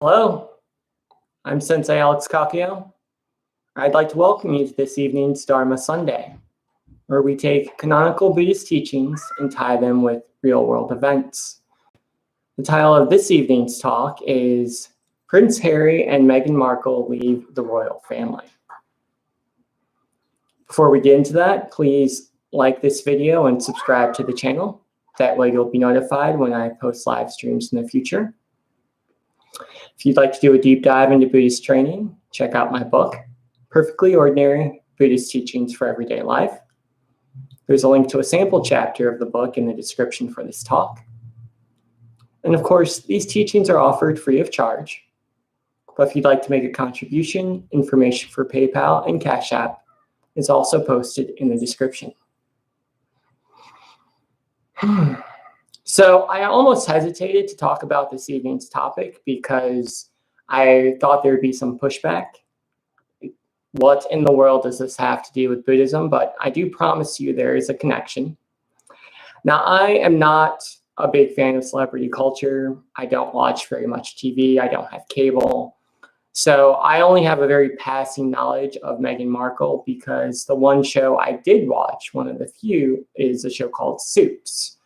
Hello, I'm Sensei Alex Kakio. I'd like to welcome you to this evening's Dharma Sunday, where we take canonical Buddhist teachings and tie them with real-world events. The title of this evening's talk is Prince Harry and Meghan Markle Leave the Royal Family. Before we get into that, please like this video and subscribe to the channel. That way you'll be notified when I post live streams in the future. If you'd like to do a deep dive into Buddhist training, check out my book, Perfectly Ordinary Buddhist Teachings for Everyday Life. There's a link to a sample chapter of the book in the description for this talk. And of course, these teachings are offered free of charge. But if you'd like to make a contribution, information for PayPal and Cash App is also posted in the description. So I almost hesitated to talk about this evening's topic because I thought there would be some pushback. What in the world does this have to do with Buddhism? But I do promise you there is a connection. Now, I am not a big fan of celebrity culture. I don't watch very much TV. I don't have cable. So I only have a very passing knowledge of Meghan Markle because the one show I did watch, one of the few, is a show called Suits,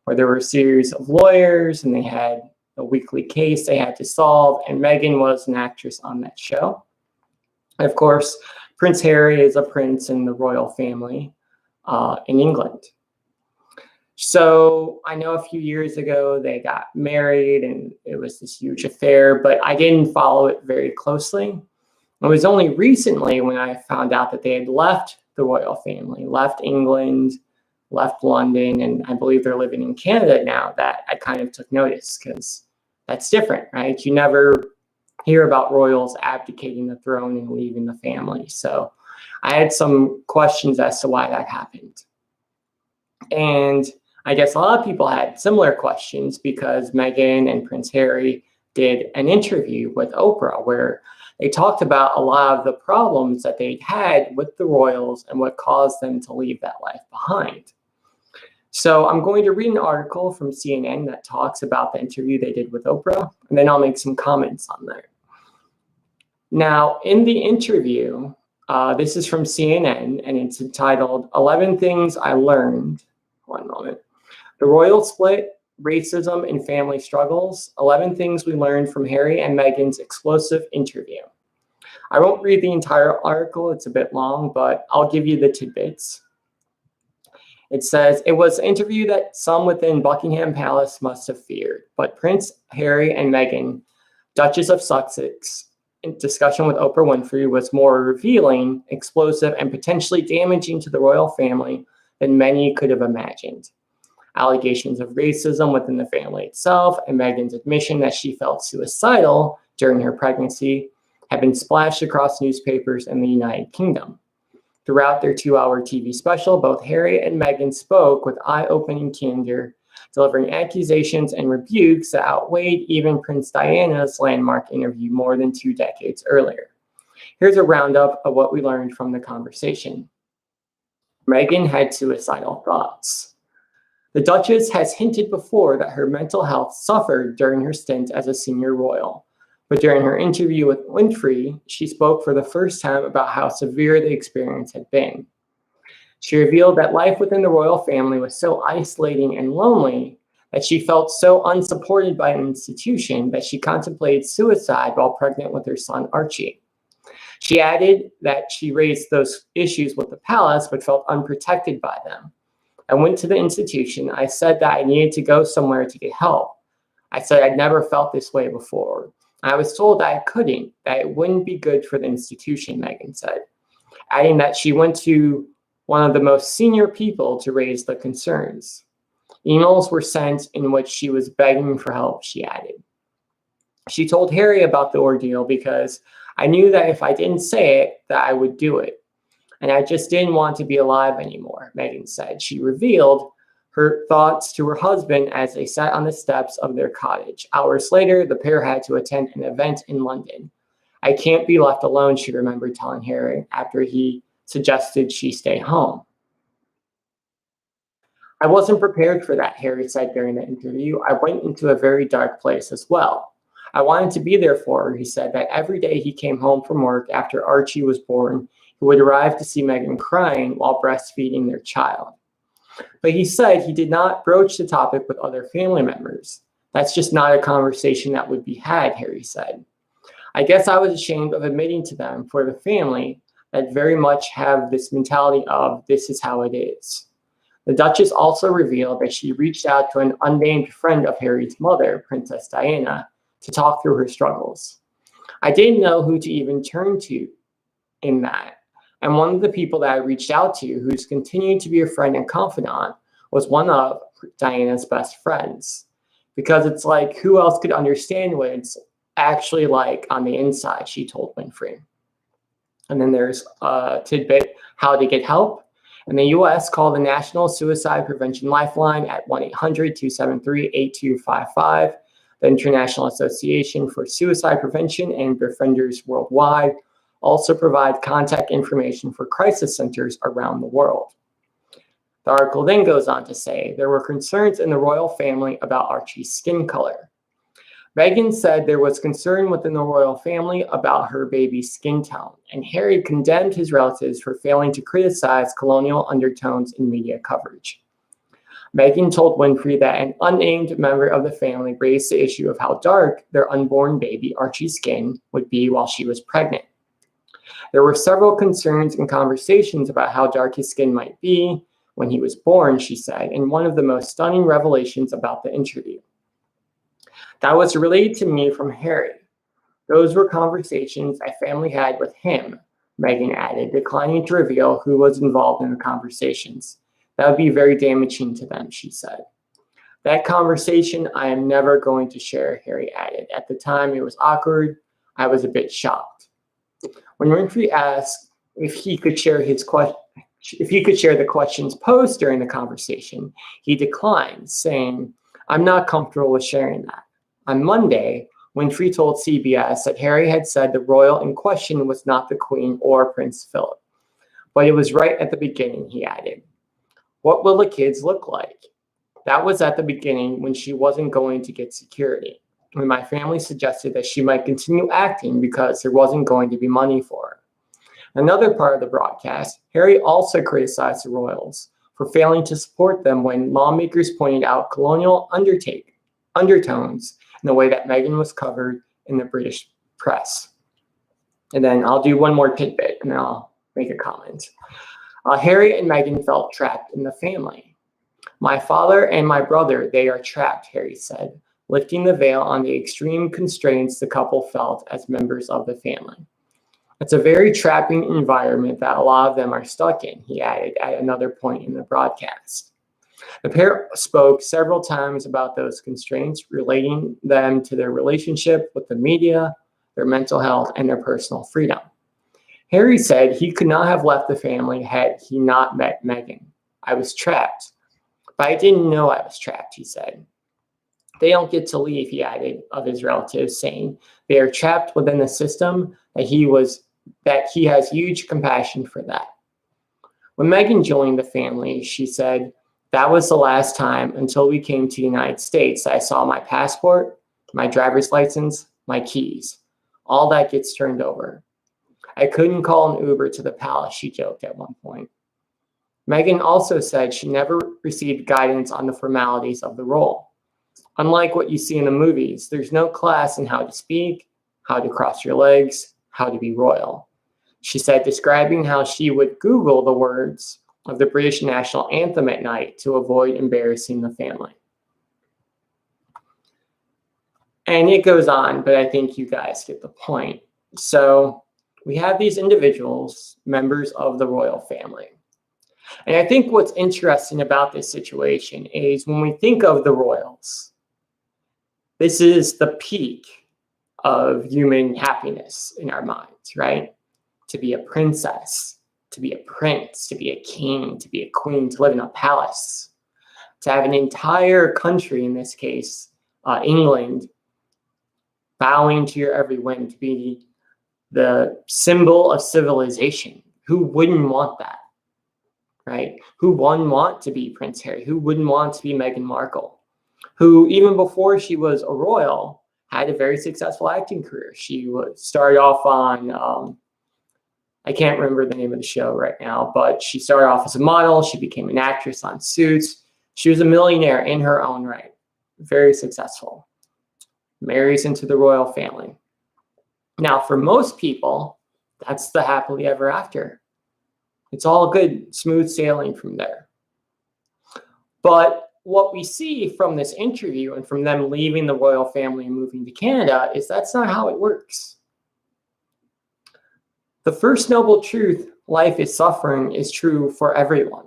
where there were a series of lawyers and they had a weekly case they had to solve, and Meghan was an actress on that show. And of course, Prince Harry is a prince in the royal family in England. So I know a few years ago they got married and it was this huge affair, but I didn't follow it very closely. It was only recently when I found out that they had left the royal family, left England, left London, and I believe they're living in Canada now, that I kind of took notice, because that's different, right? You never hear about royals abdicating the throne and leaving the family. So I had some questions as to why that happened. And I guess a lot of people had similar questions because Meghan and Prince Harry did an interview with Oprah where they talked about a lot of the problems that they'd had with the royals and what caused them to leave that life behind. So I'm going to read an article from CNN that talks about the interview they did with Oprah, and then I'll make some comments on that. Now, in the interview, this is from CNN, and it's entitled 11 Things I Learned. One moment. The Royal Split, Racism and Family Struggles, 11 Things We Learned from Harry and Meghan's Explosive Interview. I won't read the entire article, it's a bit long, but I'll give you the tidbits. It says, it was an interview that some within Buckingham Palace must have feared, but Prince Harry and Meghan, Duchess of Sussex, in discussion with Oprah Winfrey was more revealing, explosive, and potentially damaging to the royal family than many could have imagined. Allegations of racism within the family itself and Meghan's admission that she felt suicidal during her pregnancy have been splashed across newspapers in the United Kingdom. Throughout their 2-hour TV special, both Harry and Meghan spoke with eye-opening candor, delivering accusations and rebukes that outweighed even Prince Diana's landmark interview more than 2 decades earlier. Here's a roundup of what we learned from the conversation. Meghan had suicidal thoughts. The Duchess has hinted before that her mental health suffered during her stint as a senior royal. But during her interview with Winfrey, she spoke for the first time about how severe the experience had been. She revealed that life within the royal family was so isolating and lonely that she felt so unsupported by an institution that she contemplated suicide while pregnant with her son Archie. She added that she raised those issues with the palace but felt unprotected by them. I went to the institution. I said that I needed to go somewhere to get help. I said I'd never felt this way before. I was told that I couldn't, that it wouldn't be good for the institution, Meghan said, adding that she went to one of the most senior people to raise the concerns. Emails were sent in which she was begging for help, she added. She told Harry about the ordeal because I knew that if I didn't say it, that I would do it. And I just didn't want to be alive anymore, Meghan said. She revealed her thoughts to her husband as they sat on the steps of their cottage. Hours later, the pair had to attend an event in London. I can't be left alone, she remembered telling Harry after he suggested she stay home. I wasn't prepared for that, Harry said during the interview. I went into a very dark place as well. I wanted to be there for her, he said, that every day he came home from work after Archie was born, he would arrive to see Megan crying while breastfeeding their child. But he said he did not broach the topic with other family members. That's just not a conversation that would be had, Harry said. I guess I was ashamed of admitting to them for the family that very much have this mentality of this is how it is. The Duchess also revealed that she reached out to an unnamed friend of Harry's mother, Princess Diana, to talk through her struggles. I didn't know who to even turn to in that. And one of the people that I reached out to, who's continued to be a friend and confidant, was one of Diana's best friends. Because it's like, who else could understand what it's actually like on the inside, she told Winfrey. And then there's a tidbit, how to get help. In the US, call the National Suicide Prevention Lifeline at 1-800-273-8255. The International Association for Suicide Prevention and Befrienders Worldwide also provide contact information for crisis centers around the world. The article then goes on to say there were concerns in the royal family about Archie's skin color. Meghan said there was concern within the royal family about her baby's skin tone, and Harry condemned his relatives for failing to criticize colonial undertones in media coverage. Meghan told Winfrey that an unnamed member of the family raised the issue of how dark their unborn baby Archie's skin would be while she was pregnant. There were several concerns and conversations about how dark his skin might be when he was born, she said, in one of the most stunning revelations about the interview. That was relayed to me from Harry. Those were conversations my family had with him, Meghan added, declining to reveal who was involved in the conversations. That would be very damaging to them, she said. That conversation I am never going to share, Harry added. At the time, it was awkward. I was a bit shocked. When Winfrey asked if he could share the questions posed during the conversation, he declined, saying, "I'm not comfortable with sharing that." On Monday, Winfrey told CBS that Harry had said the royal in question was not the Queen or Prince Philip. But it was right at the beginning, he added. What will the kids look like? That was at the beginning when she wasn't going to get security, when my family suggested that she might continue acting because there wasn't going to be money for her. Another part of the broadcast, Harry also criticized the royals for failing to support them when lawmakers pointed out colonial undertones in the way that Meghan was covered in the British press. And then I'll do one more tidbit and then I'll make a comment. Harry and Meghan felt trapped in the family. My father and my brother, they are trapped, Harry said, lifting the veil on the extreme constraints the couple felt as members of the family. It's a very trapping environment that a lot of them are stuck in, he added at another point in the broadcast. The pair spoke several times about those constraints, relating them to their relationship with the media, their mental health, and their personal freedom. Harry said he could not have left the family had he not met Meghan. I was trapped, but I didn't know I was trapped, he said. They don't get to leave, he added, of his relatives, saying they are trapped within the system, that he has huge compassion for that. When Meghan joined the family, she said, that was the last time until we came to the United States that I saw my passport, my driver's license, my keys. All that gets turned over. I couldn't call an Uber to the palace, she joked at one point. Meghan also said she never received guidance on the formalities of the role. Unlike what you see in the movies, there's no class in how to speak, how to cross your legs, how to be royal. She said, describing how she would Google the words of the British national anthem at night to avoid embarrassing the family. And it goes on, but I think you guys get the point. So we have these individuals, members of the royal family. And I think what's interesting about this situation is when we think of the royals, this is the peak of human happiness in our minds, right? To be a princess, to be a prince, to be a king, to be a queen, to live in a palace, to have an entire country, in this case, England, bowing to your every whim, to be the symbol of civilization. Who wouldn't want that, right? Who wouldn't want to be Prince Harry? Who wouldn't want to be Meghan Markle? Who, even before she was a royal, had a very successful acting career. She started off on, I can't remember the name of the show right now, but she started off as a model. She became an actress on Suits. She was a millionaire in her own right, very successful. Marries into the royal family. Now, for most people, that's the happily ever after. It's all good, smooth sailing from there. But what we see from this interview and from them leaving the royal family and moving to Canada is that's not how it works. The first noble truth, life is suffering, is true for everyone.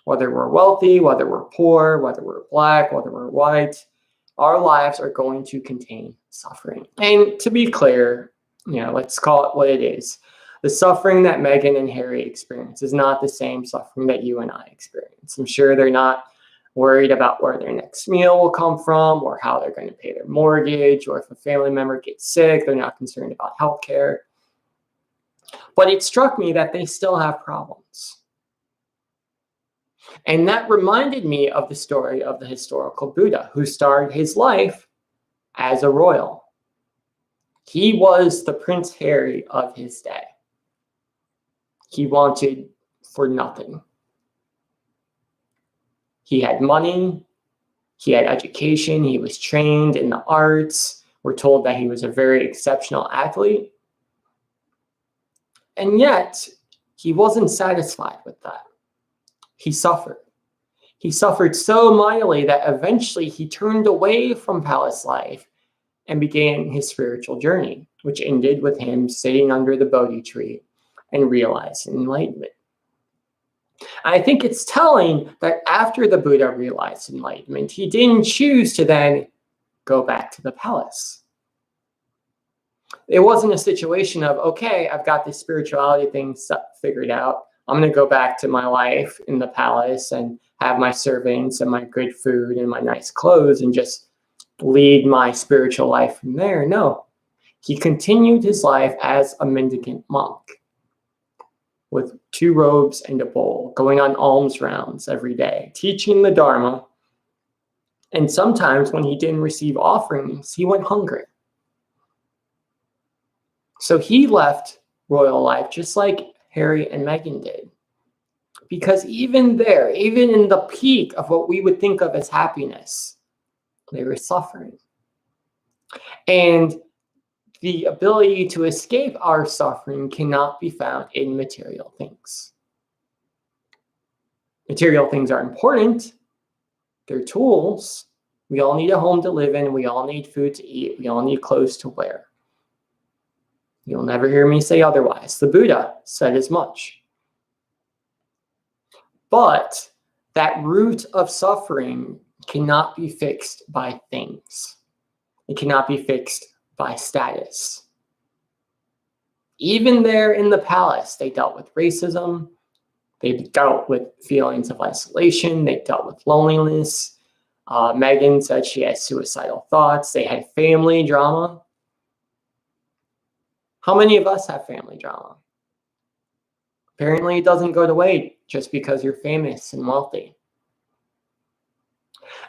Whether we're wealthy, whether we're poor, whether we're black, whether we're white, our lives are going to contain suffering. And to be clear, let's call it what it is. The suffering that Meghan and Harry experience is not the same suffering that you and I experience. I'm sure they're not worried about where their next meal will come from or how they're going to pay their mortgage, or if a family member gets sick, they're not concerned about healthcare. But it struck me that they still have problems. And that reminded me of the story of the historical Buddha who started his life as a royal. He was the Prince Harry of his day. He wanted for nothing. He had money, he had education, he was trained in the arts. We're told that he was a very exceptional athlete. And yet, he wasn't satisfied with that. He suffered. He suffered so mightily that eventually he turned away from palace life and began his spiritual journey, which ended with him sitting under the Bodhi tree and realizing enlightenment. I think it's telling that after the Buddha realized enlightenment, he didn't choose to then go back to the palace. It wasn't a situation of, okay, I've got this spirituality thing figured out. I'm going to go back to my life in the palace and have my servants and my good food and my nice clothes and just lead my spiritual life from there. No, he continued his life as a mendicant monk with 2 robes and a bowl, going on alms rounds every day, teaching the Dharma. And sometimes when he didn't receive offerings, he went hungry. So he left royal life just like Harry and Meghan did. Because even there, even in the peak of what we would think of as happiness, they were suffering. And the ability to escape our suffering cannot be found in material things. Material things are important. They're tools. We all need a home to live in. We all need food to eat. We all need clothes to wear. You'll never hear me say otherwise. The Buddha said as much. But that root of suffering cannot be fixed by things. It cannot be fixed by status. Even there in the palace, they dealt with racism. They dealt with feelings of isolation. They dealt with loneliness. Meghan said she had suicidal thoughts. They had family drama. How many of us have family drama? Apparently, it doesn't go away just because you're famous and wealthy.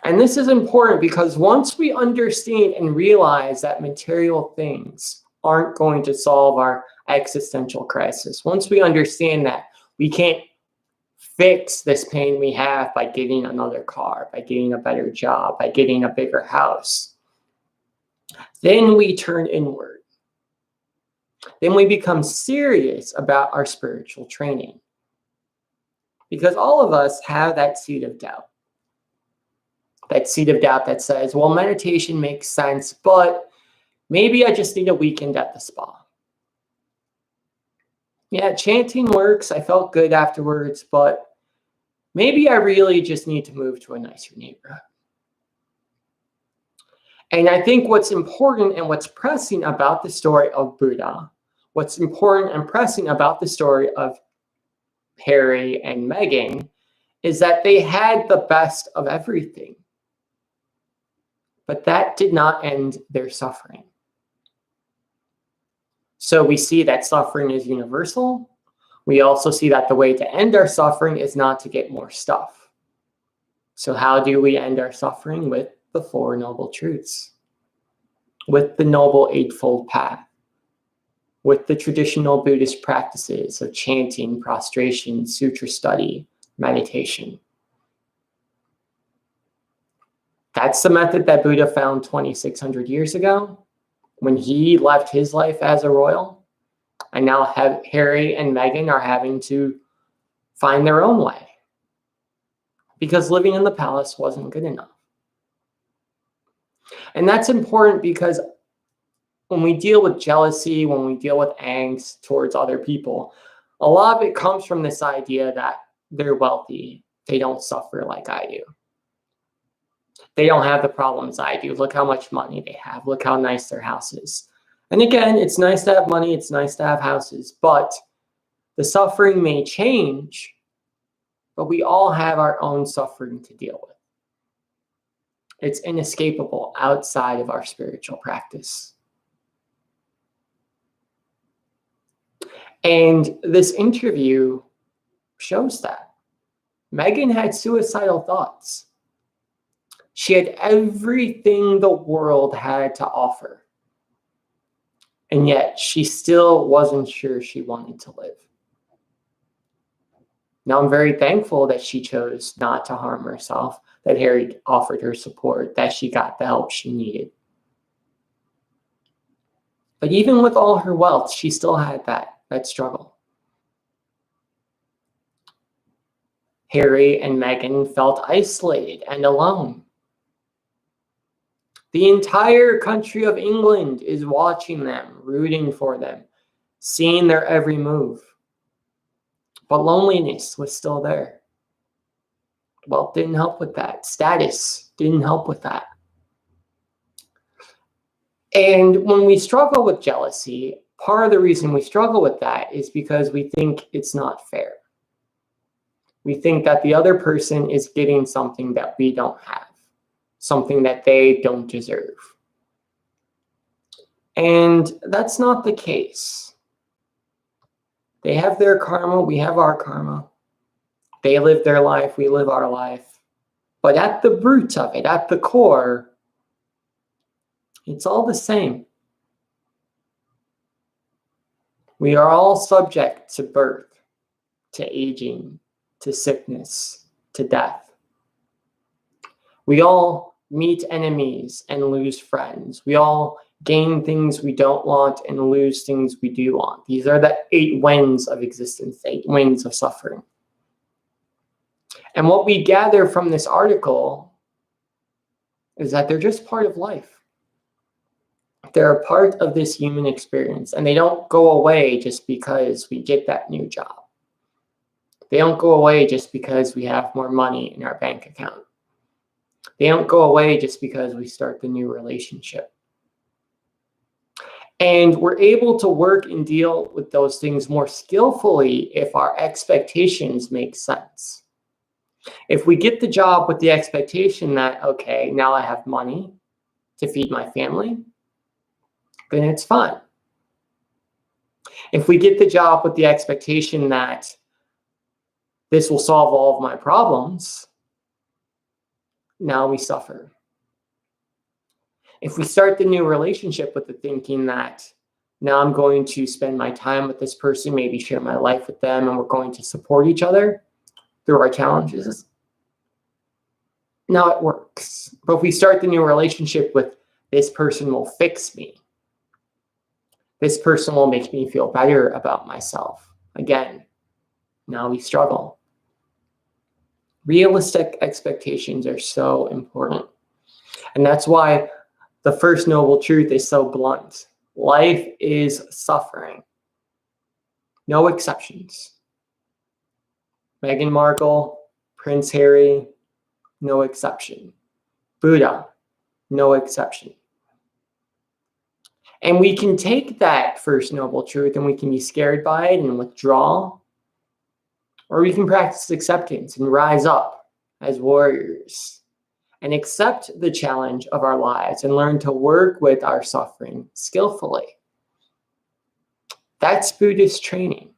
And this is important because once we understand and realize that material things aren't going to solve our existential crisis, once we understand that we can't fix this pain we have by getting another car, by getting a better job, by getting a bigger house, then we turn inward. Then we become serious about our spiritual training. Because all of us have that seed of doubt. That seed of doubt that says, well, meditation makes sense, but maybe I just need a weekend at the spa. Yeah, chanting works. I felt good afterwards, but maybe I really just need to move to a nicer neighborhood. And I think what's important and what's pressing about the story of Buddha, what's important and pressing about the story of Harry and Meghan, is that they had the best of everything. But that did not end their suffering. So we see that suffering is universal. We also see that the way to end our suffering is not to get more stuff. So how do we end our suffering? With the 4 Noble Truths. with the Noble Eightfold Path, with the traditional Buddhist practices of chanting, prostration, sutra study, meditation. That's the method that Buddha found 2,600 years ago when he left his life as a royal. And now Harry and Meghan are having to find their own way because living in the palace wasn't good enough. And that's important because when we deal with jealousy, when we deal with angst towards other people, a lot of it comes from this idea that they're wealthy. They don't suffer like I do. They don't have the problems I do. Look how much money they have. Look how nice their house is. And again, it's nice to have money. It's nice to have houses. But the suffering may change, but we all have our own suffering to deal with. It's inescapable outside of our spiritual practice. And this interview shows that. Meghan had suicidal thoughts. She had everything the world had to offer. And yet she still wasn't sure she wanted to live. Now I'm very thankful that she chose not to harm herself, that Harry offered her support, that she got the help she needed. But even with all her wealth, she still had that struggle. Harry and Meghan felt isolated and alone. The entire country of England is watching them, rooting for them, seeing their every move. But loneliness was still there. Wealth didn't help with that. Status didn't help with that. And when we struggle with jealousy, part of the reason we struggle with that is because we think it's not fair. We think that the other person is getting something that we don't have, something that they don't deserve. And that's not the case. They have their karma, we have our karma. They live their life, we live our life. But at the root of it, at the core, it's all the same. We are all subject to birth, to aging, to sickness, to death. We all meet enemies and lose friends. We all gain things we don't want and lose things we do want. These are the 8 winds of existence, 8 winds of suffering. And what we gather from this article is that they're just part of life. They're a part of this human experience, and they don't go away just because we get that new job. They don't go away just because we have more money in our bank account. They don't go away just because we start the new relationship. And we're able to work and deal with those things more skillfully if our expectations make sense. If we get the job with the expectation that, okay, now I have money to feed my family, then it's fine. If we get the job with the expectation that this will solve all of my problems, now we suffer. If we start the new relationship with the thinking that now I'm going to spend my time with this person, maybe share my life with them, and we're going to support each other through our challenges, now it works. But if we start the new relationship with this person will fix me, this person will make me feel better about myself, again, now we struggle. Realistic expectations are so important. And that's why the first noble truth is so blunt. Life is suffering. No exceptions. Meghan Markle, Prince Harry, no exception. Buddha, no exception. And we can take that first noble truth and we can be scared by it and withdraw. Or we can practice acceptance and rise up as warriors and accept the challenge of our lives and learn to work with our suffering skillfully. That's Buddhist training.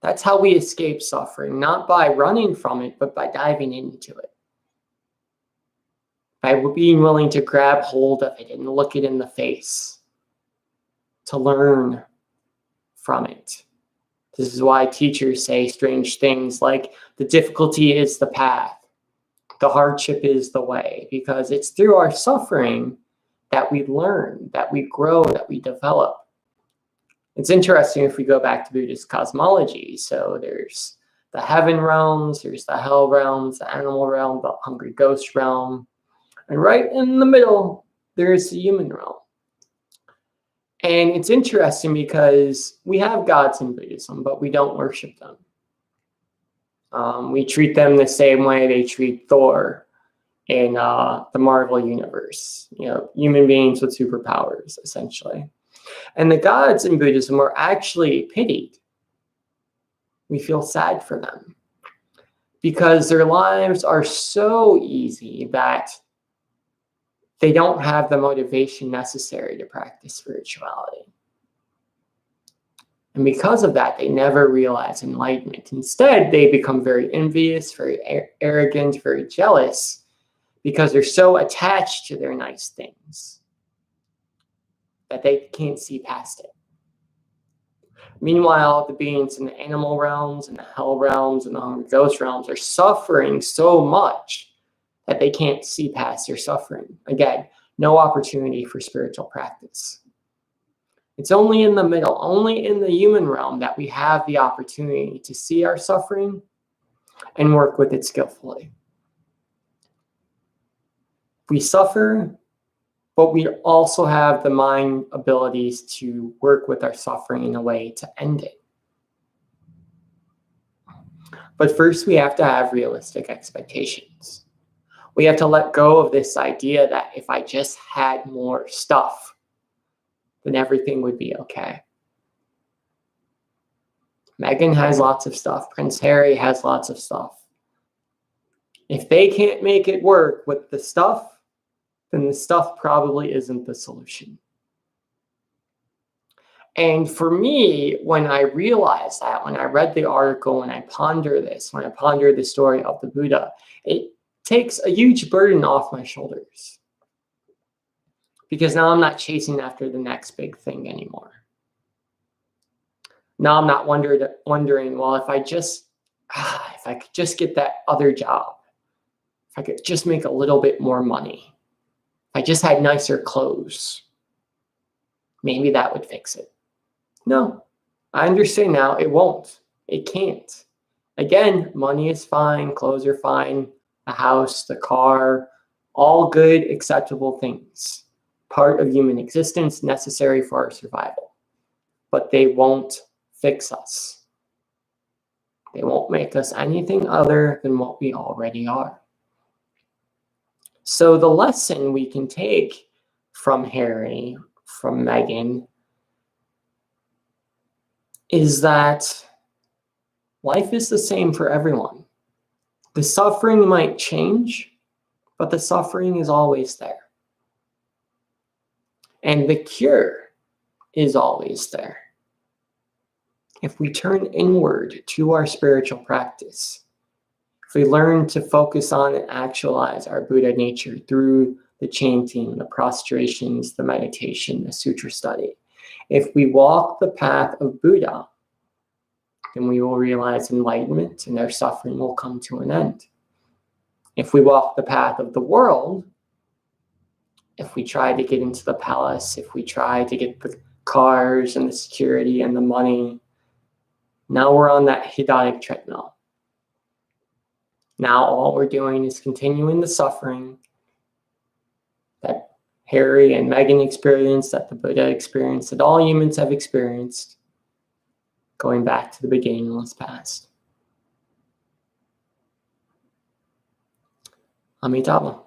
That's how we escape suffering, not by running from it, but by diving into it. By by being willing to grab hold of it and look it in the face, to learn from it. This is why teachers say strange things like the difficulty is the path, the hardship is the way, because it's through our suffering that we learn, that we grow, that we develop. It's interesting if we go back to Buddhist cosmology. So there's the heaven realms, there's the hell realms, the animal realm, the hungry ghost realm. And right in the middle, there's the human realm. And it's interesting because we have gods in Buddhism, but we don't worship them. We treat them the same way they treat Thor in the Marvel universe. Human beings with superpowers, essentially. And the gods in Buddhism are actually pitied. We feel sad for them because their lives are so easy that they don't have the motivation necessary to practice spirituality. And because of that, they never realize enlightenment. Instead, they become very envious, very arrogant, very jealous because they're so attached to their nice things that they can't see past it. Meanwhile, the beings in the animal realms and the hell realms and the hungry ghost realms are suffering so much that they can't see past their suffering. Again, no opportunity for spiritual practice. It's only in the middle, only in the human realm that we have the opportunity to see our suffering and work with it skillfully. We suffer, but we also have the mind abilities to work with our suffering in a way to end it. But first, we have to have realistic expectations. We have to let go of this idea that if I just had more stuff, then everything would be okay. Meghan has lots of stuff. Prince Harry has lots of stuff. If they can't make it work with the stuff, then the stuff probably isn't the solution. And for me, when I realized that, when I read the article, when I ponder this, when I ponder the story of the Buddha, it takes a huge burden off my shoulders. Because now I'm not chasing after the next big thing anymore. Now I'm not wondering, well, if I could just get that other job, if I could just make a little bit more money, if I just had nicer clothes, maybe that would fix it. No, I understand now it won't. It can't. Again, money is fine, clothes are fine, the house, the car, all good, acceptable things. Part of human existence, necessary for our survival. But they won't fix us. They won't make us anything other than what we already are. So the lesson we can take from Harry, from Meghan, is that life is the same for everyone. The suffering might change, but the suffering is always there. And the cure is always there. If we turn inward to our spiritual practice, if we learn to focus on and actualize our Buddha nature through the chanting, the prostrations, the meditation, the sutra study, if we walk the path of Buddha, then we will realize enlightenment and our suffering will come to an end. If we walk the path of the world, if we try to get into the palace, if we try to get the cars and the security and the money, now we're on that hedonic treadmill. Now all we're doing is continuing the suffering that Harry and Meghan experienced, that the Buddha experienced, that all humans have experienced, going back to the beginningless past. Amitabha.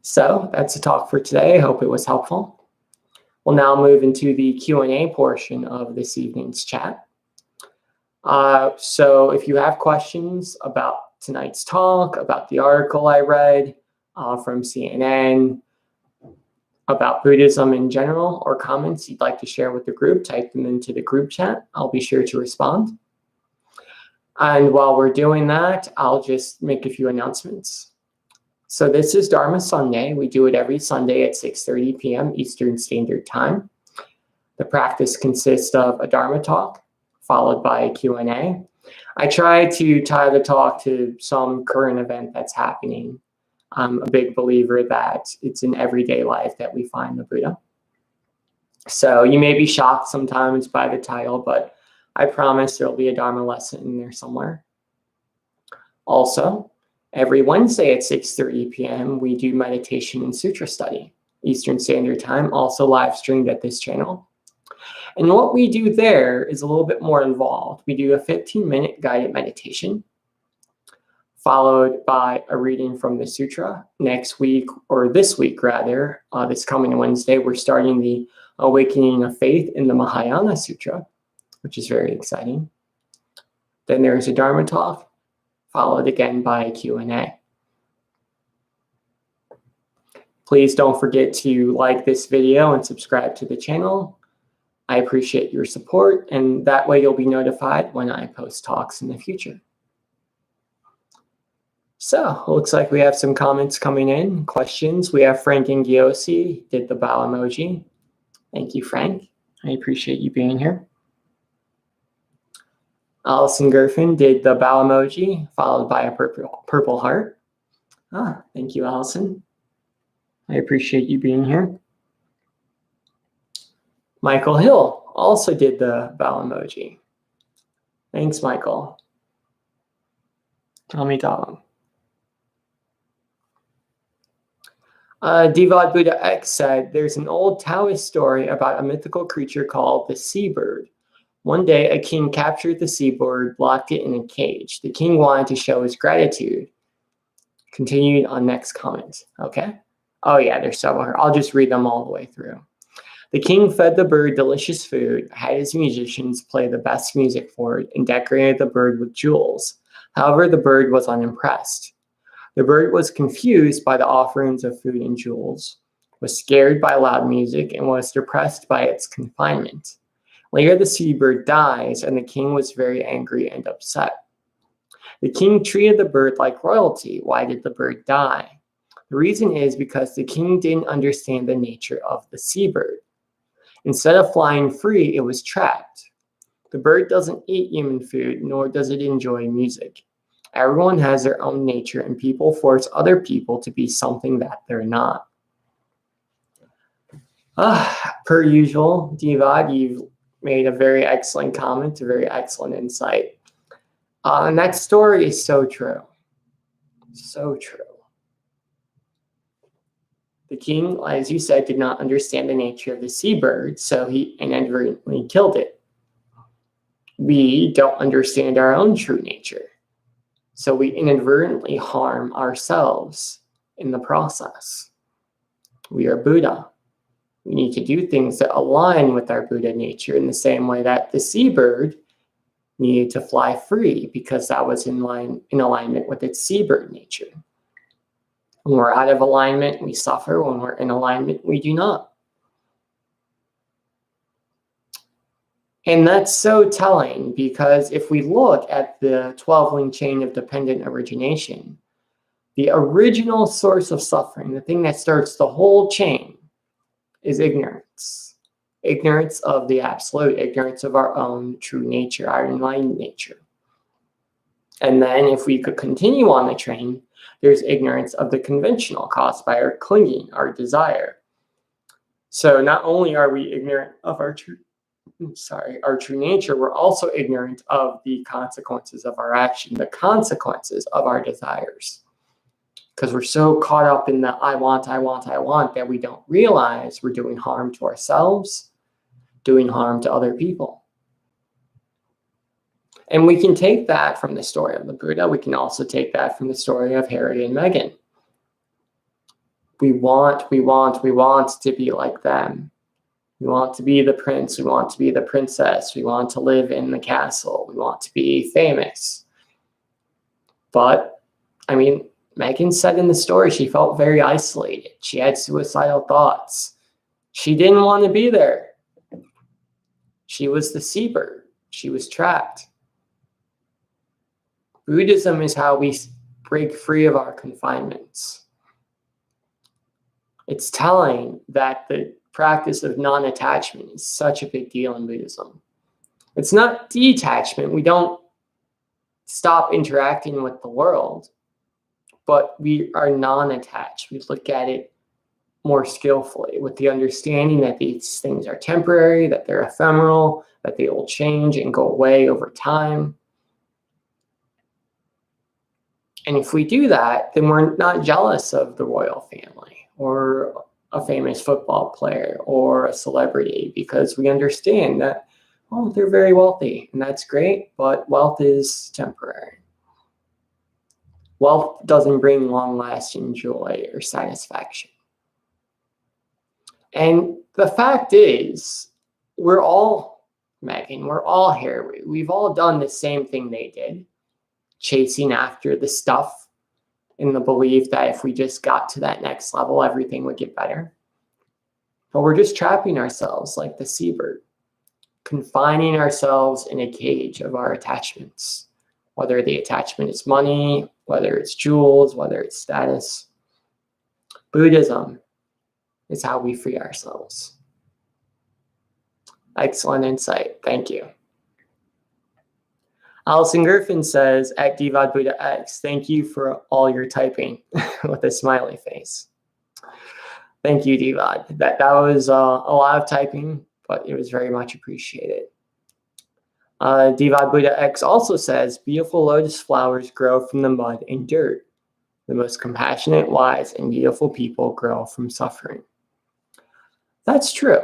So that's the talk for today. I hope it was helpful. We'll now move into the Q&A portion of this evening's chat. So if you have questions about tonight's talk, about the article I read from CNN, about Buddhism in general, or comments you'd like to share with the group, type them into the group chat. I'll be sure to respond. And while we're doing that, I'll just make a few announcements. So this is Dharma Sunday. We do it every Sunday at 6:30 p.m. Eastern Standard Time. The practice consists of a Dharma talk, followed by a Q&A. I try to tie the talk to some current event that's happening. I'm a big believer that it's in everyday life that we find the Buddha. So you may be shocked sometimes by the title, but I promise there'll be a Dharma lesson in there somewhere. Also, every Wednesday at 6:30 p.m., we do meditation and sutra study, Eastern Standard Time, also live streamed at this channel. And what we do there is a little bit more involved. We do a 15-minute guided meditation, followed by a reading from the sutra. Next week, or this week rather, this coming Wednesday, we're starting the Awakening of Faith in the Mahayana Sutra, which is very exciting. Then there's a Dharma talk, followed again by a Q&A. Please don't forget to like this video and subscribe to the channel. I appreciate your support, and that way you'll be notified when I post talks in the future. So, looks like we have some comments coming in, questions. We have Frank Ingiosi did the bow emoji. Thank you, Frank. I appreciate you being here. Allison Gerfin did the bow emoji, followed by a purple heart. Thank you, Allison. I appreciate you being here. Michael Hill also did the bow emoji. Thanks, Michael. Amidala. Divad Buddha X said, there's an old Taoist story about a mythical creature called the seabird. One day, a king captured the seabird, locked it in a cage. The king wanted to show his gratitude. Continued on next comment. Okay. Oh yeah, there's several here. I'll just read them all the way through. The king fed the bird delicious food, had his musicians play the best music for it, and decorated the bird with jewels. However, the bird was unimpressed. The bird was confused by the offerings of food and jewels, was scared by loud music, and was depressed by its confinement. Later, the seabird dies, and the king was very angry and upset. The king treated the bird like royalty. Why did the bird die? The reason is because the king didn't understand the nature of the seabird. Instead of flying free, it was trapped. The bird doesn't eat human food, nor does it enjoy music. Everyone has their own nature, and people force other people to be something that they're not. Per usual, Divad, you've made a very excellent comment, a very excellent insight. And that story is so true. So true. The king, as you said, did not understand the nature of the seabird, so he inadvertently killed it. We don't understand our own true nature, so we inadvertently harm ourselves in the process. We are Buddha. We need to do things that align with our Buddha nature in the same way that the seabird needed to fly free because that was in alignment with its seabird nature. When we're out of alignment, we suffer. When we're in alignment, we do not. And that's so telling because if we look at the 12-link chain of dependent origination, the original source of suffering, the thing that starts the whole chain, is ignorance. Ignorance of the absolute, ignorance of our own true nature, our enlightened nature. And then if we could continue on the train, there's ignorance of the conventional caused by our clinging, our desire. So not only are we ignorant of our true nature, we're also ignorant of the consequences of our action, the consequences of our desires. Because we're so caught up in the I want that we don't realize we're doing harm to ourselves, doing harm to other people. And we can take that from the story of the Buddha. We can also take that from the story of Harry and Meghan. We want to be like them. We want to be the prince. We want to be the princess. We want to live in the castle. We want to be famous. But, I mean, Meghan said in the story she felt very isolated. She had suicidal thoughts. She didn't want to be there. She was the seabird. She was trapped. Buddhism is how we break free of our confinements. It's telling that the practice of non-attachment is such a big deal in Buddhism. It's not detachment. We don't stop interacting with the world, but we are non-attached. We look at it more skillfully with the understanding that these things are temporary, that they're ephemeral, that they will change and go away over time. And if we do that, then we're not jealous of the royal family or a famous football player or a celebrity, because we understand that, oh, they're very wealthy and that's great, but wealth is temporary. Wealth doesn't bring long-lasting joy or satisfaction. And the fact is, we're all, Megan, we're all here. We've all done the same thing they did, chasing after the stuff in the belief that if we just got to that next level, everything would get better. But we're just trapping ourselves like the seabird, confining ourselves in a cage of our attachments, whether the attachment is money, whether it's jewels, whether it's status. Buddhism is how we free ourselves. Excellent insight. Thank you. Alison Griffin says, at Divad Buddha X, thank you for all your typing with a smiley face. Thank you, Divad. That was a lot of typing, but it was very much appreciated. Divad Buddha X also says, beautiful lotus flowers grow from the mud and dirt. The most compassionate, wise, and beautiful people grow from suffering. That's true.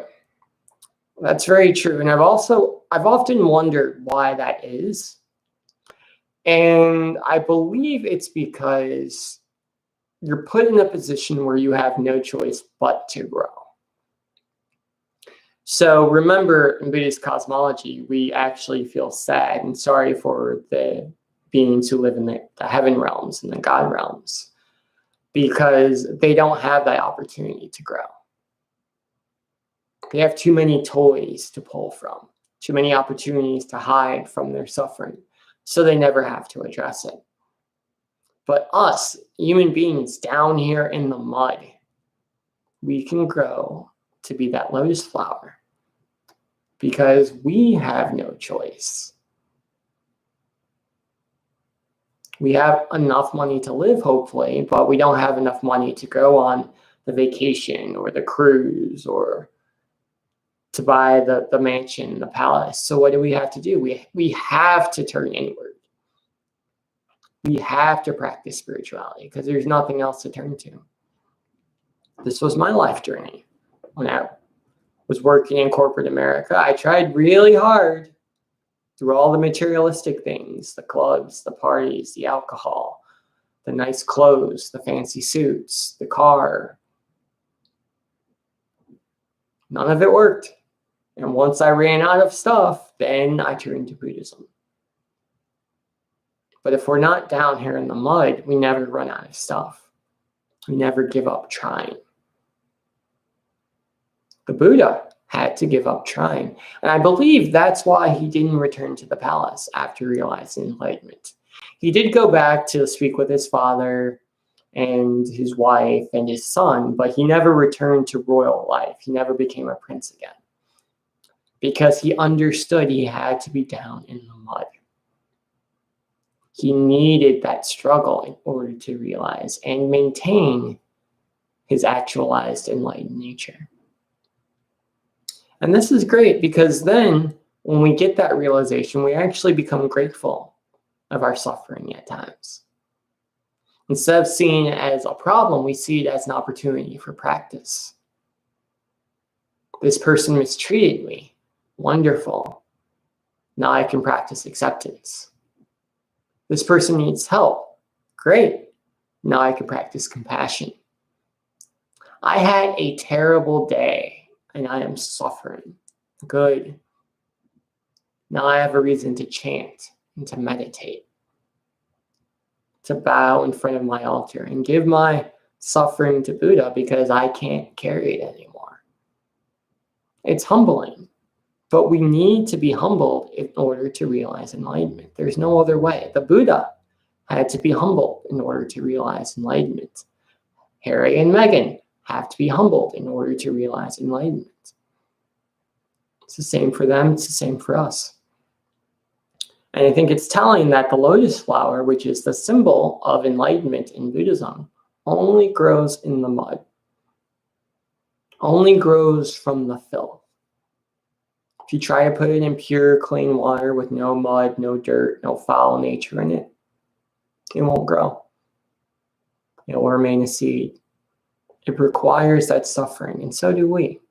That's very true. And I've often wondered why that is. And I believe it's because you're put in a position where you have no choice but to grow. So remember, in Buddhist cosmology, we actually feel sad and sorry for the beings who live in the heaven realms and the God realms, because they don't have that opportunity to grow. They have too many toys to pull from, too many opportunities to hide from their suffering, so they never have to address it. But us, human beings down here in the mud, we can grow to be that lotus flower because we have no choice. We have enough money to live, hopefully, but we don't have enough money to go on the vacation or the cruise or to buy the mansion, the palace. So what do we have to do? We have to turn inward. We have to practice spirituality because there's nothing else to turn to. This was my life journey. When I was working in corporate America, I tried really hard through all the materialistic things, the clubs, the parties, the alcohol, the nice clothes, the fancy suits, the car. None of it worked. And once I ran out of stuff, then I turned to Buddhism. But if we're not down here in the mud, we never run out of stuff. We never give up trying. The Buddha had to give up trying. And I believe that's why he didn't return to the palace after realizing enlightenment. He did go back to speak with his father and his wife and his son, but he never returned to royal life. He never became a prince again, because he understood he had to be down in the mud. He needed that struggle in order to realize and maintain his actualized enlightened nature. And this is great because then when we get that realization, we actually become grateful of our suffering at times. Instead of seeing it as a problem, we see it as an opportunity for practice. This person mistreated me. Wonderful. Now I can practice acceptance. This person needs help. Great. Now I can practice compassion. I had a terrible day and I am suffering. Good. Now I have a reason to chant and to meditate, to bow in front of my altar and give my suffering to Buddha because I can't carry it anymore. It's humbling. But we need to be humbled in order to realize enlightenment. There's no other way. The Buddha had to be humbled in order to realize enlightenment. Harry and Meghan have to be humbled in order to realize enlightenment. It's the same for them, it's the same for us. And I think it's telling that the lotus flower, which is the symbol of enlightenment in Buddhism, only grows in the mud, only grows from the filth. If you try to put it in pure, clean water with no mud, no dirt, no foul nature in it, it won't grow. It will remain a seed. It requires that suffering, and so do we.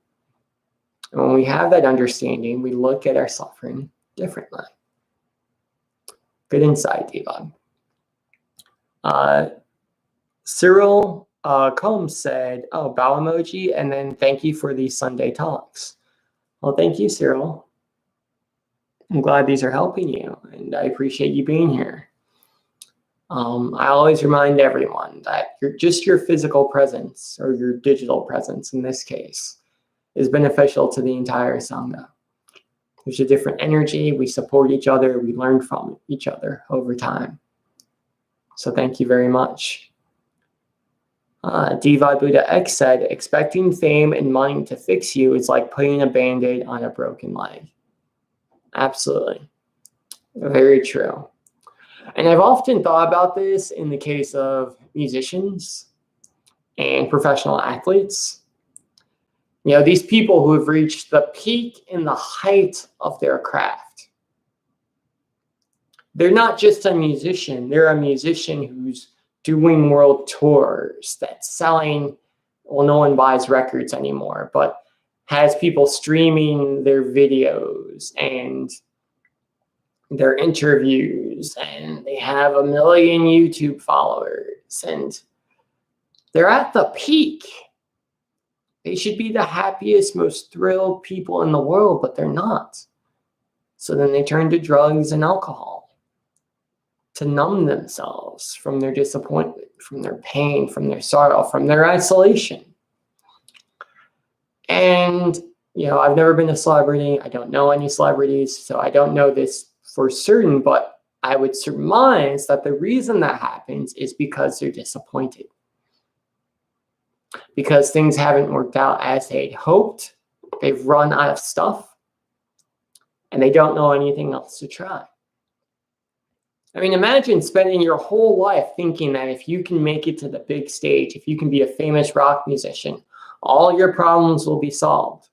And when we have that understanding, we look at our suffering differently. Good insight, Devon. Cyril Combs said, oh, bow emoji, and then thank you for these Sunday talks. Well, thank you, Cyril. I'm glad these are helping you, and I appreciate you being here. I always remind everyone that your physical presence, or your digital presence in this case, is beneficial to the entire Sangha. There's a different energy. We support each other. We learn from each other over time. So thank you very much. Diva Buddha X said, expecting fame and money to fix you is like putting a Band-Aid on a broken leg. Absolutely. Very true. And I've often thought about this in the case of musicians and professional athletes. You know, these people who have reached the peak and the height of their craft. They're not just a musician. They're a musician who's doing world tours, that's selling, well, no one buys records anymore, but has people streaming their videos and their interviews, and they have 1 million YouTube followers, and they're at the peak. They should be the happiest, most thrilled people in the world, but they're not. So then they turn to drugs and alcohol to numb themselves from their disappointment, from their pain, from their sorrow, from their isolation. And, you know, I've never been a celebrity. I don't know any celebrities, so I don't know this for certain, but I would surmise that the reason that happens is because they're disappointed. Because things haven't worked out as they'd hoped. They've run out of stuff, and they don't know anything else to try. I mean, imagine spending your whole life thinking that if you can make it to the big stage, if you can be a famous rock musician, all your problems will be solved.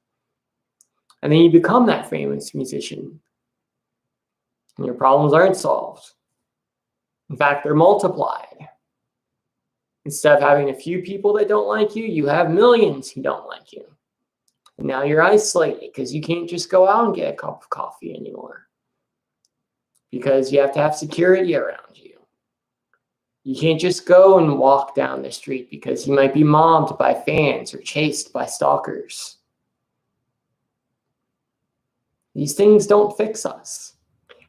And then you become that famous musician, and your problems aren't solved. In fact, they're multiplied. Instead of having a few people that don't like you, you have millions who don't like you. And now you're isolated because you can't just go out and get a cup of coffee anymore. Because you have to have security around you. You can't just go and walk down the street because you might be mobbed by fans or chased by stalkers. These things don't fix us.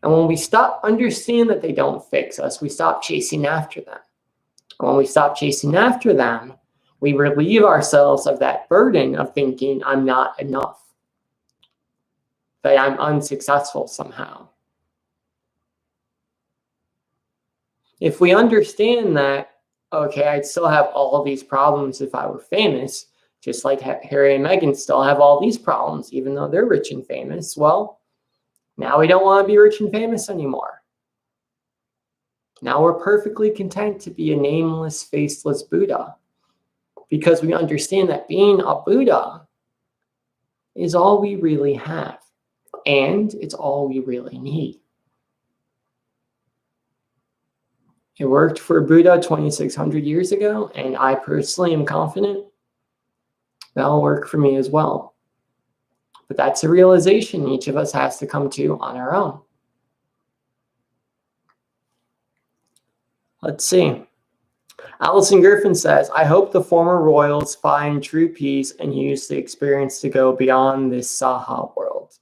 And when we stop understanding that they don't fix us, we stop chasing after them. And when we stop chasing after them, we relieve ourselves of that burden of thinking I'm not enough, that I'm unsuccessful somehow. If we understand that, okay, I'd still have all of these problems if I were famous, just like Harry and Meghan still have all these problems, even though they're rich and famous. Well, now we don't want to be rich and famous anymore. Now we're perfectly content to be a nameless, faceless Buddha, because we understand that being a Buddha is all we really have, and it's all we really need. It worked for Buddha 2,600 years ago, and I personally am confident that'll work for me as well. But that's a realization each of us has to come to on our own. Let's see. Allison Griffin says, I hope the former royals find true peace and use the experience to go beyond this Saha world.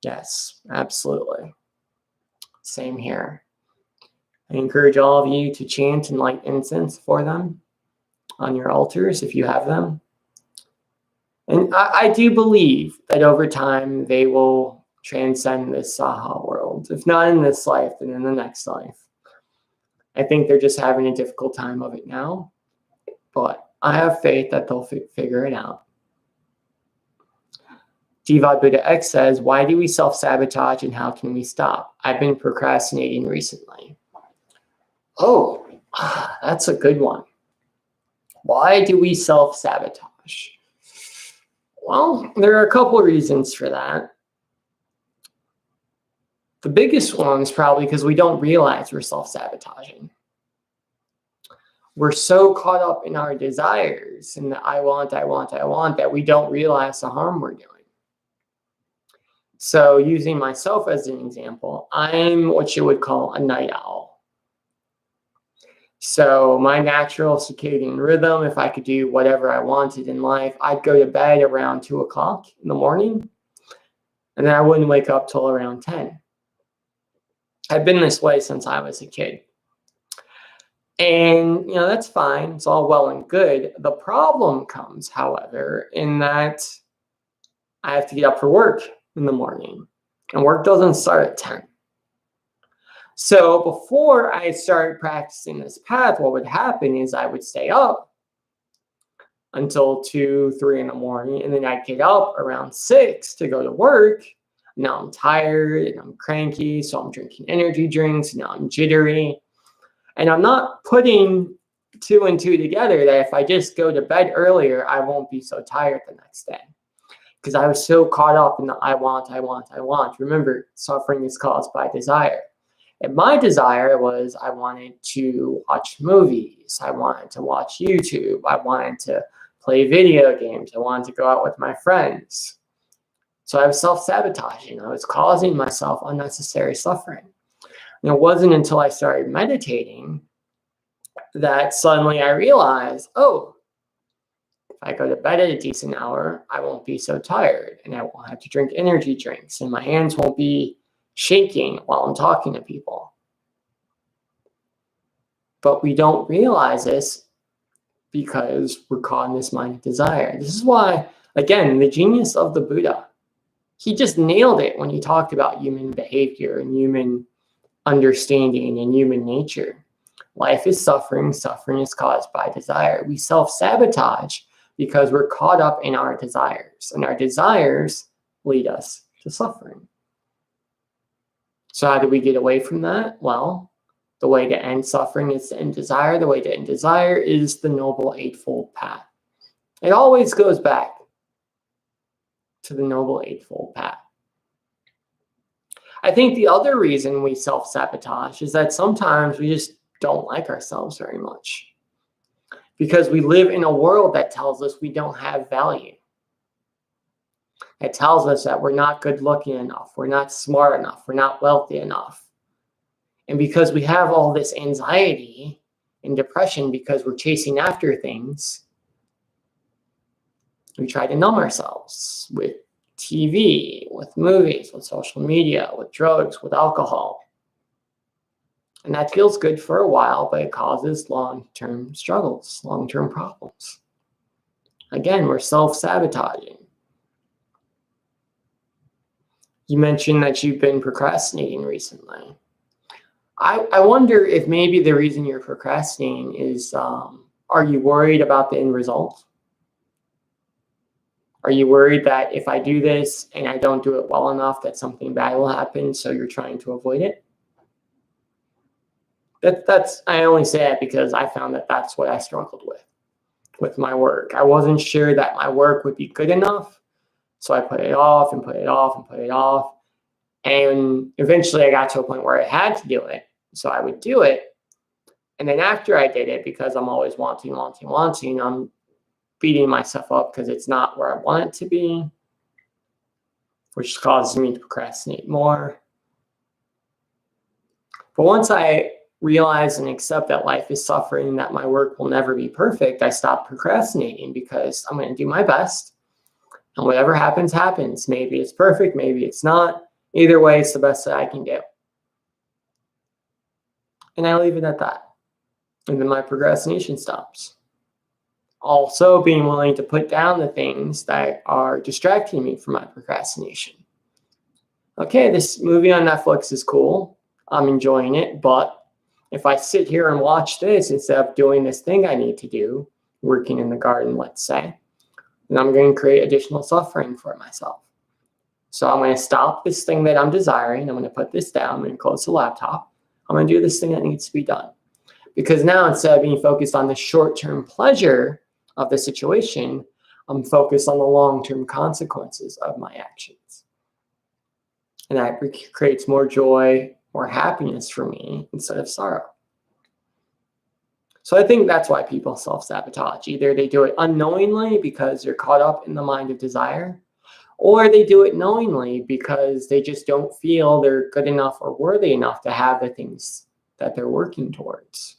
Yes, absolutely. Same here. I encourage all of you to chant and light incense for them on your altars if you have them. And I do believe that over time they will transcend this Saha world. If not in this life, then in the next life. I think they're just having a difficult time of it now, but I have faith that they'll figure it out. Divad Buddha X says, why do we self-sabotage and how can we stop? I've been procrastinating recently. Oh, that's a good one. Why do we self-sabotage? Well, there are a couple of reasons for that. The biggest one is probably because we don't realize we're self-sabotaging. We're so caught up in our desires and the I want that we don't realize the harm we're doing. So using myself as an example, I'm what you would call a night owl. So my natural circadian rhythm, if I could do whatever I wanted in life, I'd go to bed around 2 o'clock in the morning, and then I wouldn't wake up till around 10. I've been this way since I was a kid. And, that's fine. It's all well and good. The problem comes, however, in that I have to get up for work in the morning, and work doesn't start at 10. So before I started practicing this path, what would happen is I would stay up until 2, 3 in the morning, and then I'd get up around 6 to go to work. Now I'm tired and I'm cranky, so I'm drinking energy drinks. Now I'm jittery. And I'm not putting 2 and 2 together that if I just go to bed earlier, I won't be so tired the next day. Because I was so caught up in the I want. Remember, suffering is caused by desire. And my desire was I wanted to watch movies. I wanted to watch YouTube. I wanted to play video games. I wanted to go out with my friends. So I was self-sabotaging. I was causing myself unnecessary suffering. And it wasn't until I started meditating that suddenly I realized, if I go to bed at a decent hour, I won't be so tired, and I won't have to drink energy drinks, and my hands won't be shaking while I'm talking to people. But we don't realize this because we're caught in this mind of desire. This is why, again, the genius of the Buddha, he just nailed it when he talked about human behavior and human understanding and human nature. Life is suffering. Suffering is caused by desire. We self-sabotage because we're caught up in our desires, and our desires lead us to suffering. So how do we get away from that? Well, the way to end suffering is to end desire. The way to end desire is the Noble Eightfold Path. It always goes back to the Noble Eightfold Path. I think the other reason we self-sabotage is that sometimes we just don't like ourselves very much, because we live in a world that tells us we don't have value. It tells us that we're not good looking enough, we're not smart enough, we're not wealthy enough. And because we have all this anxiety and depression because we're chasing after things, we try to numb ourselves with TV, with movies, with social media, with drugs, with alcohol. And that feels good for a while, but it causes long-term struggles, long-term problems. Again, we're self-sabotaging. You mentioned that you've been procrastinating recently. I wonder if maybe the reason you're procrastinating is, are you worried about the end result? Are you worried that if I do this and I don't do it well enough, that something bad will happen, so you're trying to avoid it? I only say that because I found that that's what I struggled with my work. I wasn't sure that my work would be good enough, so I put it off and put it off and put it off. And eventually I got to a point where I had to do it, so I would do it. And then after I did it, because I'm always wanting, I'm beating myself up because it's not where I want it to be, which causes me to procrastinate more. But once I realize and accept that life is suffering and that my work will never be perfect, I stop procrastinating because I'm going to do my best. And whatever happens, happens. Maybe it's perfect, maybe it's not. Either way, it's the best that I can do. And I leave it at that. And then my procrastination stops. Also, being willing to put down the things that are distracting me from my procrastination. Okay, this movie on Netflix is cool. I'm enjoying it, but If I sit here and watch this instead of doing this thing I need to do, working in the garden, let's say, then I'm going to create additional suffering for myself. So I'm going to stop this thing that I'm desiring. I'm going to put this down. I'm going to close the laptop. I'm going to do this thing that needs to be done. Because now, instead of being focused on the short-term pleasure of the situation, I'm focused on the long-term consequences of my actions. And that creates more joy, more happiness for me instead of sorrow. So I think that's why people self-sabotage. Either they do it unknowingly because they're caught up in the mind of desire, or they do it knowingly because they just don't feel they're good enough or worthy enough to have the things that they're working towards.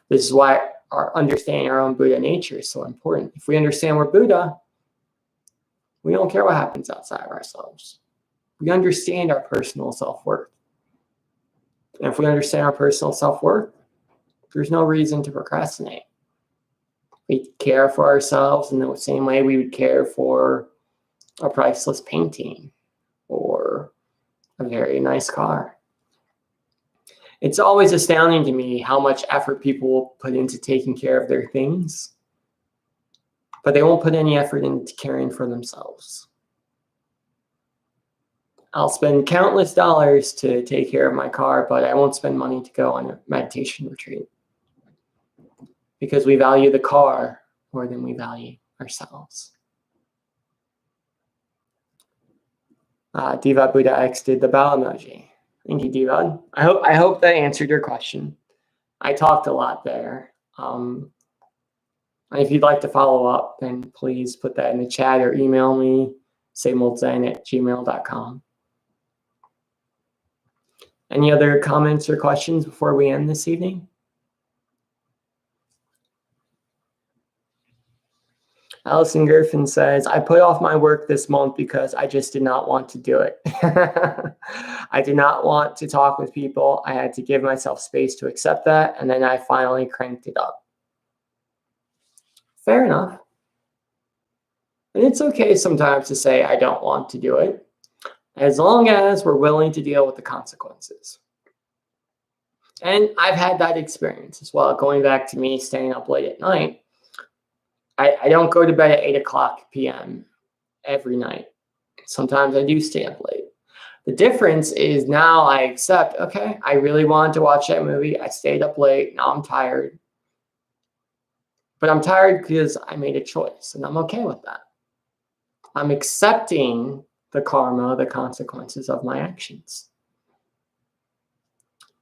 This is why understanding our own Buddha nature is so important. If we understand we're Buddha, we don't care what happens outside of ourselves. We understand our personal self-worth. And if we understand our personal self-worth, there's no reason to procrastinate. We care for ourselves in the same way we would care for a priceless painting or a very nice car. It's always astounding to me how much effort people put into taking care of their things, but they won't put any effort into caring for themselves. I'll spend countless dollars to take care of my car, but I won't spend money to go on a meditation retreat because we value the car more than we value ourselves. Diva Buddha X did the bow emoji. Thank you, Diva. I hope that answered your question. I talked a lot there. If you'd like to follow up, then please put that in the chat or email me, saymolzen@gmail.com. Any other comments or questions before we end this evening? Allison Griffin says, I put off my work this month because I just did not want to do it. I did not want to talk with people. I had to give myself space to accept that, and then I finally cranked it up. Fair enough. And it's okay sometimes to say, I don't want to do it, as long as we're willing to deal with the consequences. And I've had that experience as well, going back to me staying up late at night. I don't go to bed at 8 p.m. every night. Sometimes I do stay up late. The difference is now I accept, okay, I really wanted to watch that movie. I stayed up late. Now I'm tired. But I'm tired because I made a choice, and I'm okay with that. I'm accepting the karma, the consequences of my actions.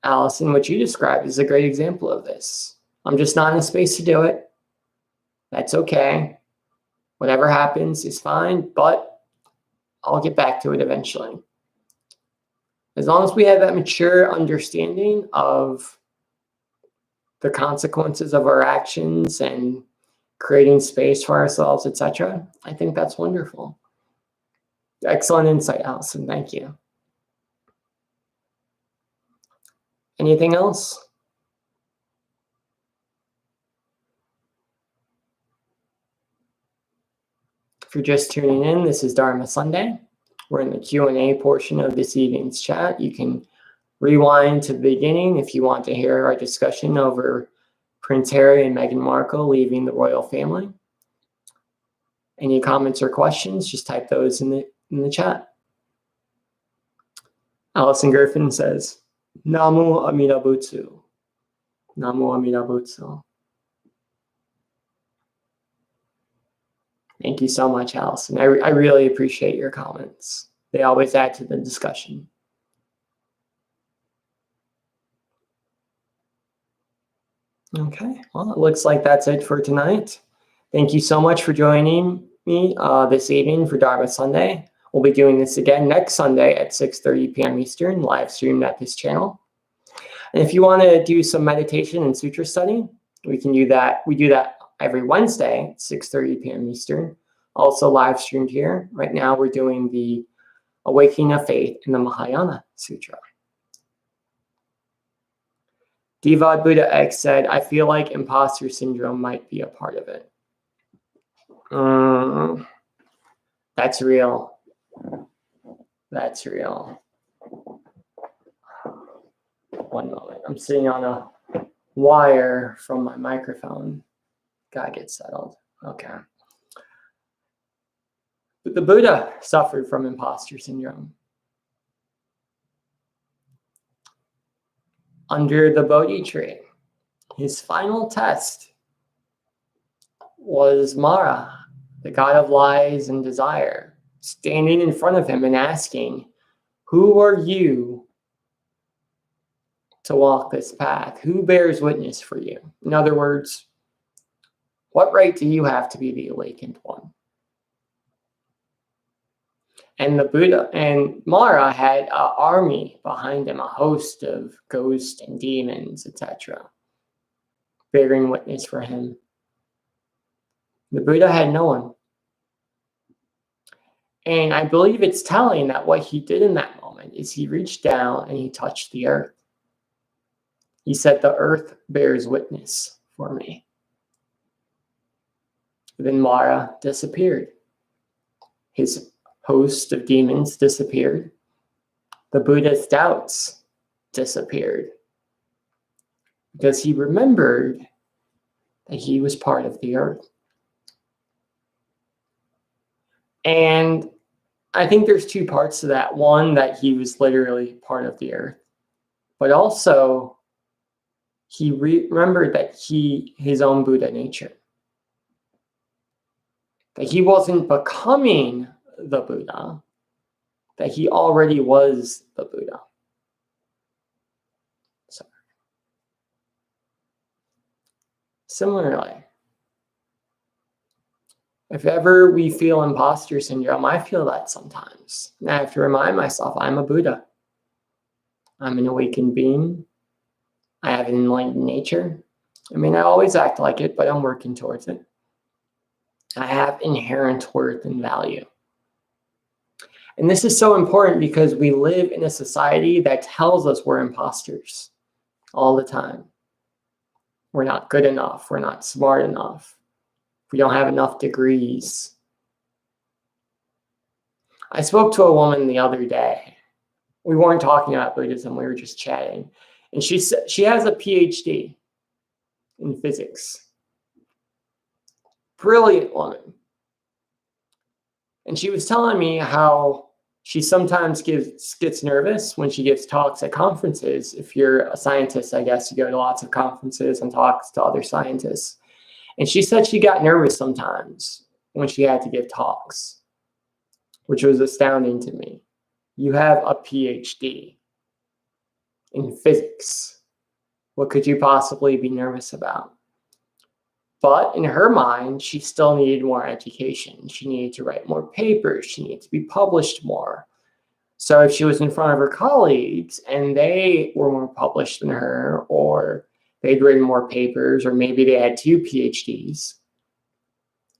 Allison, what you described is a great example of this. I'm just not in a space to do it. That's okay. Whatever happens is fine, but I'll get back to it eventually. As long as we have that mature understanding of the consequences of our actions and creating space for ourselves, etc., I think that's wonderful. Excellent insight, Allison. Thank you. Anything else? If you're just tuning in, this is Dharma Sunday. We're in the Q&A portion of this evening's chat. You can rewind to the beginning if you want to hear our discussion over Prince Harry and Meghan Markle leaving the royal family. Any comments or questions, just type those in the chat. Allison Griffin says, Namu Amida Butsu. Namu Amida Butsu. Thank you so much, Allison. I really appreciate your comments. They always add to the discussion. Okay, well, it looks like that's it for tonight. Thank you so much for joining me this evening for Dharma Sunday. We'll be doing this again next Sunday at 6:30 p.m. Eastern, live streamed at this channel. And if you want to do some meditation and sutra study, we can do that. We do that every Wednesday at 6:30 p.m. Eastern, also live streamed here. Right now, we're doing the Awakening of Faith in the Mahayana Sutra. Divad Buddha X said, I feel like imposter syndrome might be a part of it. That's real. That's real. One moment. I'm sitting on a wire from my microphone. Gotta get settled. Okay. But the Buddha suffered from imposter syndrome. Under the Bodhi tree, his final test was Mara, the god of lies and desire, standing in front of him and asking, "Who are you to walk this path? Who bears witness for you?" In other words, what right do you have to be the awakened one? And the Buddha and Mara had an army behind him, a host of ghosts and demons, etc., bearing witness for him. The Buddha had no one. And I believe it's telling that what he did in that moment is he reached down and he touched the earth. He said, "The earth bears witness for me." Then Mara disappeared. His host of demons disappeared. The Buddha's doubts disappeared because he remembered that he was part of the earth. And I think there's two parts to that. One, that he was literally part of the earth, but also he remembered that his own Buddha nature, that he wasn't becoming the Buddha, that he already was the Buddha. So, similarly, if ever we feel imposter syndrome, I feel that sometimes. And I have to remind myself, I'm a Buddha. I'm an awakened being. I have an enlightened nature. I may not always act like it, but I'm working towards it. I have inherent worth and value. And this is so important because we live in a society that tells us we're imposters all the time. We're not good enough. We're not smart enough. We don't have enough degrees. I spoke to a woman the other day. We weren't talking about Buddhism. We were just chatting. And she said she has a PhD in physics. Brilliant woman. And she was telling me how she sometimes gets nervous when she gives talks at conferences. If you're a scientist, I guess you go to lots of conferences and talks to other scientists. And she said she got nervous sometimes when she had to give talks, which was astounding to me. You have a PhD in physics. What could you possibly be nervous about? But in her mind, she still needed more education. She needed to write more papers. She needed to be published more. So if she was in front of her colleagues and they were more published than her, or they'd written more papers, or maybe they had 2 PhDs,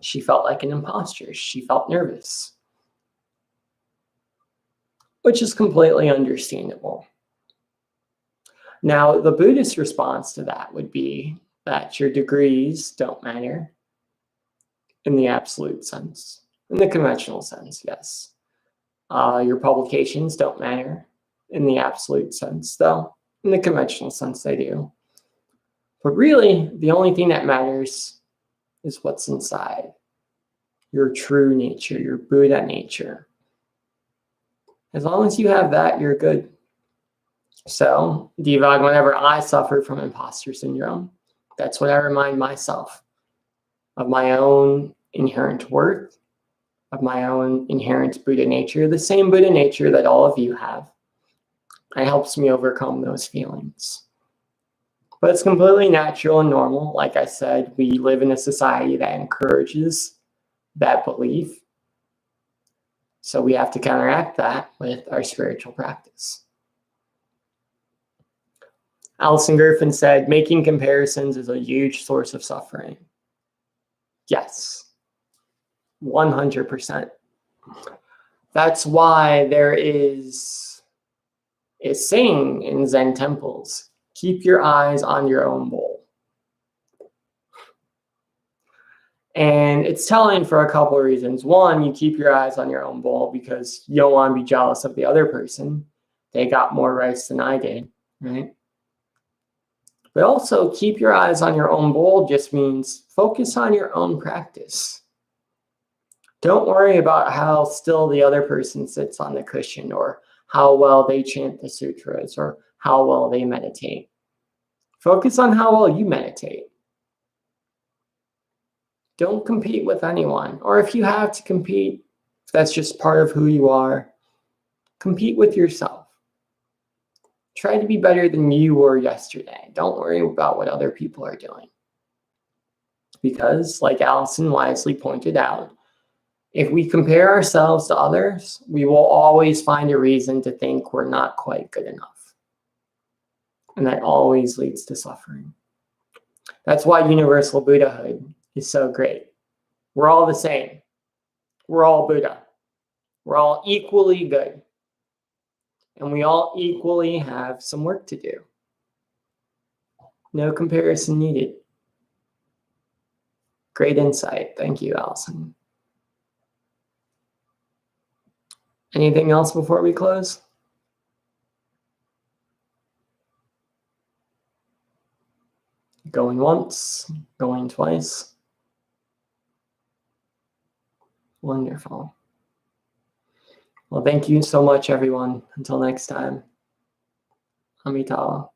she felt like an imposter. She felt nervous, which is completely understandable. Now, the Buddhist response to that would be that your degrees don't matter in the absolute sense. In the conventional sense, yes. Your publications don't matter in the absolute sense, though. In the conventional sense, they do. But really, the only thing that matters is what's inside. Your true nature, your Buddha nature. As long as you have that, you're good. So, Devag, whenever I suffer from imposter syndrome, that's what I remind myself of: my own inherent worth, of my own inherent Buddha nature, the same Buddha nature that all of you have. It helps me overcome those feelings. But it's completely natural and normal. Like I said, we live in a society that encourages that belief. So we have to counteract that with our spiritual practice. Alison Griffin said, making comparisons is a huge source of suffering. Yes, 100%. That's why there is a saying in Zen temples: keep your eyes on your own bowl. And it's telling for a couple of reasons. One, you keep your eyes on your own bowl because you don't want to be jealous of the other person. They got more rice than I did, right? But also keep your eyes on your own bowl just means focus on your own practice. Don't worry about how still the other person sits on the cushion or how well they chant the sutras or how well they meditate. Focus on how well you meditate. Don't compete with anyone. Or if you have to compete, if that's just part of who you are, compete with yourself. Try to be better than you were yesterday. Don't worry about what other people are doing. Because, like Allison wisely pointed out, if we compare ourselves to others, we will always find a reason to think we're not quite good enough. And that always leads to suffering. That's why universal Buddhahood is so great. We're all the same. We're all Buddha. We're all equally good. And we all equally have some work to do. No comparison needed. Great insight. Thank you, Allison. Anything else before we close? Going once, going twice. Wonderful. Well, thank you so much, everyone. Until next time. Amitabha.